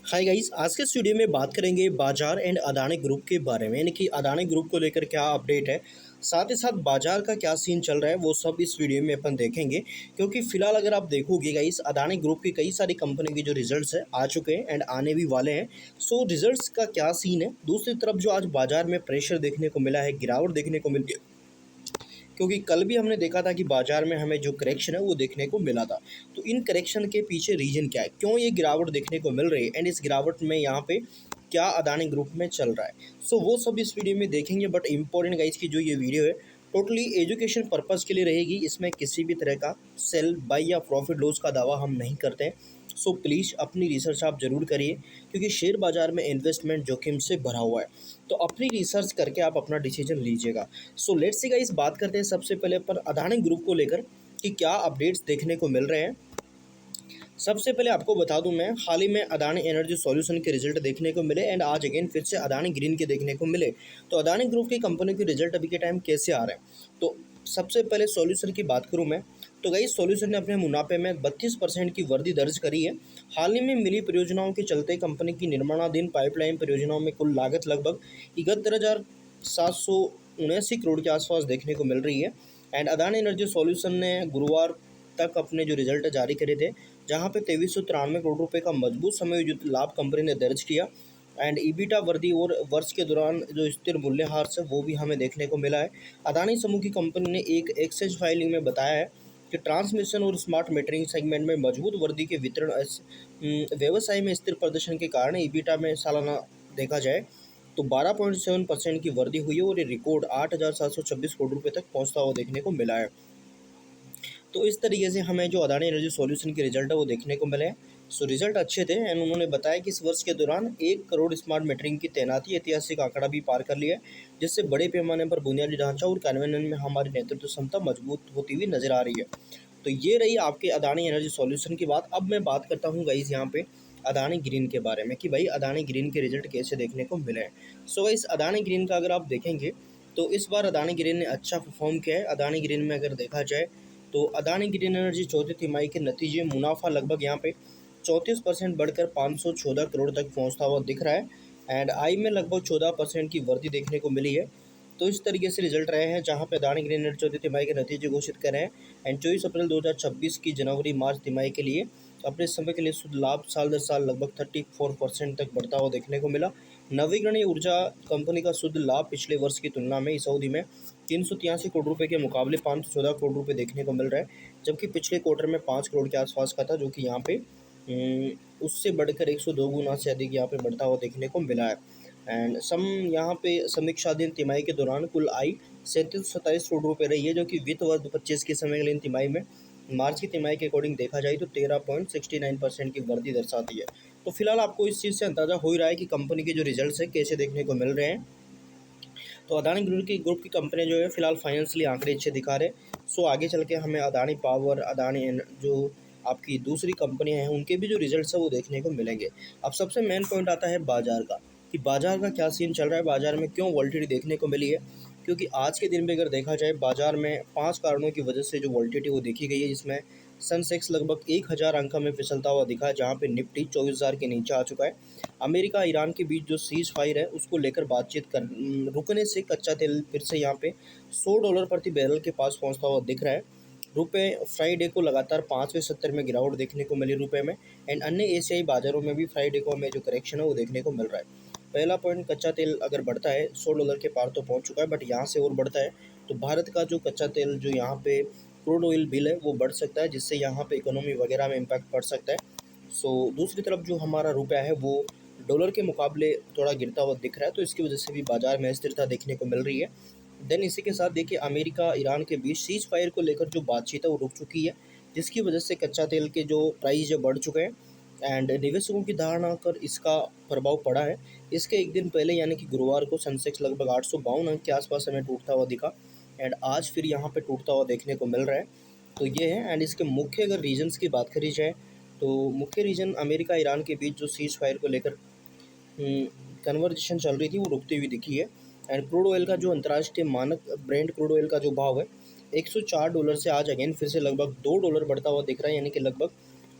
Hi guys, आज के इस वीडियो में बात करेंगे बाजार एंड अदानी ग्रुप के बारे में। यानी कि अदानी ग्रुप को लेकर क्या अपडेट है, साथ ही साथ बाजार का क्या सीन चल रहा है, वो सब इस वीडियो में अपन देखेंगे। क्योंकि फिलहाल अगर आप देखोगे गाइस, अदानी ग्रुप की कई सारी कंपनी के जो रिजल्ट्स है आ चुके हैं एंड आने भी वाले हैं। सो रिजल्ट्स का क्या सीन है, दूसरी तरफ जो आज बाजार में प्रेशर देखने को मिला है, गिरावट देखने को मिली है। क्योंकि कल भी हमने देखा था कि बाजार में हमें जो करेक्शन है वो देखने को मिला था। तो इन करेक्शन के पीछे रीजन क्या है, क्यों ये गिरावट देखने को मिल रही है एंड इस गिरावट में यहाँ पे क्या अदानी ग्रुप में चल रहा है, सो वो सब इस वीडियो में देखेंगे। बट इंपॉर्टेंट गाइस की जो ये वीडियो है टोटली एजुकेशन पर्पज़ के लिए रहेगी। इसमें किसी भी तरह का सेल बाई या प्रॉफिट लॉस का दावा हम नहीं करते हैं। सो प्लीज़ अपनी रिसर्च आप ज़रूर करिए, क्योंकि शेयर बाज़ार में इन्वेस्टमेंट जोखिम से भरा हुआ है। तो अपनी रिसर्च करके आप अपना डिसीजन लीजिएगा। सो लेट्स सी गाइस, बात करते हैं सबसे पहले पर अदानी ग्रुप को लेकर कि क्या अपडेट्स देखने को मिल रहे हैं। सबसे पहले आपको बता दूं, मैं हाल ही में अदानी एनर्जी सॉल्यूशन के रिजल्ट देखने को मिले एंड आज अगेन फिर से अदानी ग्रीन के देखने को मिले। तो अदानी ग्रुप की कंपनी के रिजल्ट अभी के टाइम कैसे आ रहे हैं, तो सबसे पहले सॉल्यूशन की बात करूं मैं, तो गई सॉल्यूशन ने अपने मुनाफे में 32% की वृद्धि दर्ज करी है। हाल ही में मिली परियोजनाओं के चलते कंपनी की निर्माणाधीन पाइपलाइन परियोजनाओं में कुल लागत लगभग 71,779 करोड़ के आसपास देखने को मिल रही है। एंड अदानी एनर्जी सॉल्यूशन ने गुरुवार तक अपने जो रिजल्ट जारी करे थे, जहां पे 2393 करोड़ रुपए का मजबूत समायोजित लाभ कंपनी ने दर्ज किया। एंड ईबिटा वृद्धि और वर्ष के दौरान जो स्थिर मूल्यह्रास है वो भी हमें देखने को मिला है। अदानी समूह की कंपनी ने एक एक्सेस फाइलिंग में बताया है कि ट्रांसमिशन और स्मार्ट मीटरिंग सेगमेंट में मजबूत वृद्धि के वितरण व्यवसाय में स्थिर प्रदर्शन के कारण ईबिटा में सालाना देखा जाए तो 12.7% की वृद्धि हुई है और ये रिकॉर्ड 8,726 करोड़ रुपए तक पहुंचता हुआ देखने को मिला है। तो इस तरीके से हमें जो अदानी एनर्जी सॉल्यूशन के रिजल्ट है वो देखने को मिले। सो रिजल्ट अच्छे थे एंड उन्होंने बताया कि इस वर्ष के दौरान 1 करोड़ स्मार्ट मीटरिंग की तैनाती ऐतिहासिक आंकड़ा भी पार कर लिया है, जिससे बड़े पैमाने पर बुनियादी ढांचा और कार्यान्वयन में हमारी नेतृत्व क्षमता मजबूत होती हुई नजर आ रही है। तो ये रही आपके अदानी एनर्जी सॉल्यूशन की बात। अब मैं बात करता हूँ गाइस यहाँ पे अदानी ग्रीन के बारे में कि भाई अदानी ग्रीन के रिजल्ट कैसे देखने को मिले हैं। सो गाइस, अदानी ग्रीन का अगर आप देखेंगे तो इस बार अदानी ग्रीन ने अच्छा परफॉर्म किया है। अदानी ग्रीन में अगर देखा जाए तो अदानी ग्रीन एनर्जी चौथी तिमाही के नतीजे मुनाफा लगभग यहाँ पे 34% बढ़कर 514 करोड़ तक पहुँचता हुआ दिख रहा है। एंड आई में लगभग 14% की वृद्धि देखने को मिली है। तो इस तरीके से रिजल्ट रहे हैं, जहां पे अदानी ग्रीन एनर्जी चौथी तिमाही के नतीजे घोषित कर रहे हैं। एंड 24 अप्रैल 2026 की जनवरी मार्च तिमाही के लिए अपने समय के लिए शुद्ध लाभ साल दर साल लगभग 34% तक बढ़ता हुआ देखने को मिला। नवीकरणीय ऊर्जा कंपनी का शुद्ध लाभ पिछले वर्ष की तुलना में इस अवधि में 383 करोड़ रुपए के मुकाबले 514 करोड़ रुपए देखने को मिल रहा है, जबकि पिछले क्वार्टर में 5 करोड़ के आसपास का था, जो कि यहाँ पे उससे बढ़कर 102 गुना से अधिक यहाँ पे बढ़ता हुआ देखने को मिला है। एंड यहाँ पे समीक्षाधीन तिमाही के दौरान कुल आई 3727 करोड़ रुपए रही है, जो कि वित्त वर्ष 25 के समकालीन तिमाही में मार्च की तिमाही के अकॉर्डिंग देखा जाए तो 13.69% की वृद्धि दर्शाती है। तो फिलहाल आपको इस चीज़ से अंदाजा हो ही रहा है कि कंपनी के जो रिजल्ट्स है कैसे देखने को मिल रहे हैं। तो अदानी ग्रुप की कंपनी जो है फिलहाल फाइनेंशियली आंकड़े अच्छे दिखा रहे हैं। सो आगे चल के हमें अदानी पावर, जो आपकी दूसरी कंपनियां हैं, उनके भी जो रिजल्ट्स है वो देखने को मिलेंगे। अब सबसे मेन पॉइंट आता है बाजार का, कि बाजार का क्या सीन चल रहा है, बाजार में क्यों वॉल्टिलिटी देखने को मिली है। क्योंकि आज के दिन में अगर देखा जाए बाजार में 5 कारणों की वजह से जो वॉल्टिलिटी वो देखी गई है, जिसमें सेंसेक्स लगभग 1000 अंक में फिसलता हुआ दिखा, जहाँ पे निफ्टी 24,000 के नीचे आ चुका है। अमेरिका ईरान के बीच जो सीज फायर है उसको लेकर बातचीत कर रुकने से कच्चा तेल फिर से यहाँ पे $100 प्रति बैरल के पास पहुँचता हुआ दिख रहा है। रुपए फ्राइडे को लगातार 5वें सत्र में गिरावट देखने को मिली रुपए में। एंड अन्य एशियाई बाजारों में भी फ्राइडे को हमें जो करेक्शन है वो देखने को मिल रहा है। पहला पॉइंट, कच्चा तेल अगर बढ़ता है $100 के पार तो पहुंच चुका है, बट यहाँ से और बढ़ता है तो भारत का जो कच्चा तेल जो यहाँ पे क्रूड ऑयल बिल है वो बढ़ सकता है, जिससे यहाँ पे इकोनॉमी वगैरह में इम्पैक्ट पड़ सकता है। सो दूसरी तरफ जो हमारा रुपया है वो डॉलर के मुकाबले थोड़ा गिरता हुआ दिख रहा है, तो इसकी वजह से भी बाजार में अस्थिरता देखने को मिल रही है। देन इसी के साथ देखिए, अमेरिका ईरान के बीच सीज फायर को लेकर जो बातचीत है वो रुक चुकी है, जिसकी वजह से कच्चा तेल के जो प्राइस है बढ़ चुके हैं। एंड निवेशकों की धारणा कर इसका प्रभाव पड़ा है। इसके एक दिन पहले यानी कि गुरुवार को सेंसेक्स लगभग 852 अंक के आसपास हमें टूटता हुआ दिखा। एंड आज फिर यहाँ पे टूटता हुआ देखने को मिल रहा है। तो ये है। एंड इसके मुख्य अगर रीजन्स की बात करी जाए तो मुख्य रीजन अमेरिका ईरान के बीच जो सीज फायर को लेकर कन्वर्जेशन चल रही थी वो रुकती हुई दिखी है। एंड क्रूड ऑयल का जो अंतर्राष्ट्रीय मानक ब्रेंट क्रूड ऑयल का जो भाव है $104 से आज अगेन फिर से लगभग $2 बढ़ता हुआ दिख रहा है, यानी कि लगभग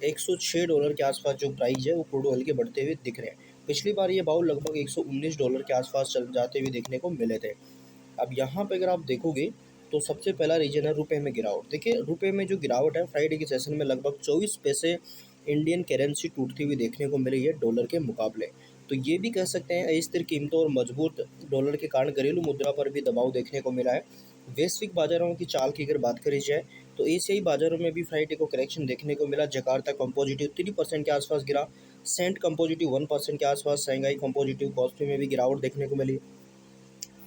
$106 के आसपास जो प्राइस है वो क्रूड ऑयल के बढ़ते हुए दिख रहे हैं। पिछली बार ये भाव लगभग $119 के आसपास चल जाते हुए देखने को मिले थे। अब यहाँ पे अगर आप देखोगे तो सबसे पहला रीज़न है रुपए में गिरावट। देखिए रुपए में जो गिरावट है फ्राइडे के सेशन में लगभग 24 पैसे इंडियन करेंसी टूटती हुई देखने को मिली है डॉलर के मुकाबले। तो ये भी कह सकते हैं अस्थिर कीमतों और मजबूत डॉलर के कारण घरेलू मुद्रा पर भी दबाव देखने को मिला है। वैश्विक बाजारों की चाल की अगर बात करी जाए तो एशियाई बाजारों में भी फ्राइडे को करेक्शन देखने को मिला। जकार्ता कंपोजिटिव 3% के आसपास गिरा, सेंट कंपोजिटिव 1% के आसपास, शंघाई कंपोजिटिव कॉस्पी में भी गिरावट देखने को मिली।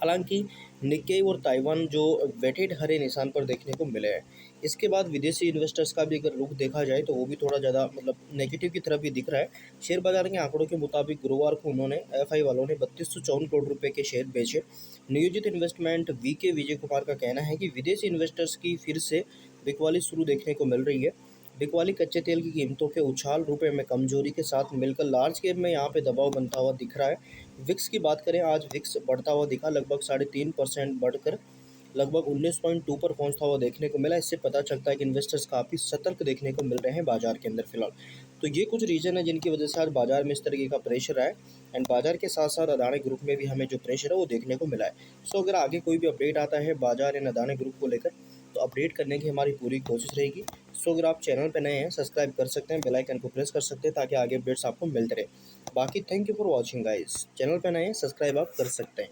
हालांकि निक्केई और ताइवान जो वेटेड हरे निशान पर देखने को मिले हैं। इसके बाद विदेशी इन्वेस्टर्स का भी अगर रुख देखा जाए तो वो भी थोड़ा ज़्यादा मतलब नेगेटिव की तरफ भी दिख रहा है। शेयर बाजार के आंकड़ों के मुताबिक गुरुवार को उन्होंने एफआई वालों ने 3254 करोड़ रुपए के शेयर बेचे। नियोजित इन्वेस्टमेंट वी के विजय कुमार का कहना है कि विदेशी इन्वेस्टर्स की फिर से बिकवाली शुरू देखने को मिल रही है। बिकवाली कच्चे तेल की कीमतों के उछाल, रुपए में कमजोरी के साथ मिलकर लार्ज कैप में यहाँ पे दबाव बनता हुआ दिख रहा है। विक्स की बात करें, आज विक्स बढ़ता हुआ दिखा, लगभग 3.5% बढ़कर लगभग 19.2 पर पहुंचता हुआ देखने को मिला। इससे पता चलता है कि इन्वेस्टर्स काफ़ी सतर्क देखने को मिल रहे हैं बाजार के अंदर फिलहाल। तो ये कुछ रीज़न है जिनकी वजह से आज बाजार में इस तरीके का प्रेशर है। एंड बाजार के साथ साथ अदानी ग्रुप में भी हमें जो प्रेशर है वो देखने को मिला है। सो अगर आगे कोई भी अपडेट आता है बाजार या अदानी ग्रुप को लेकर तो अपडेट करने की हमारी पूरी कोशिश रहेगी। सो अगर आप चैनल पर नए हैं सब्सक्राइब कर सकते हैं, बेल आइकन को प्रेस कर सकते हैं ताकि आगे अपडेट्स आपको मिलते रहे। बाकी thank you for watching guys. Channel पर नए हैं सब्सक्राइब आप कर सकते हैं।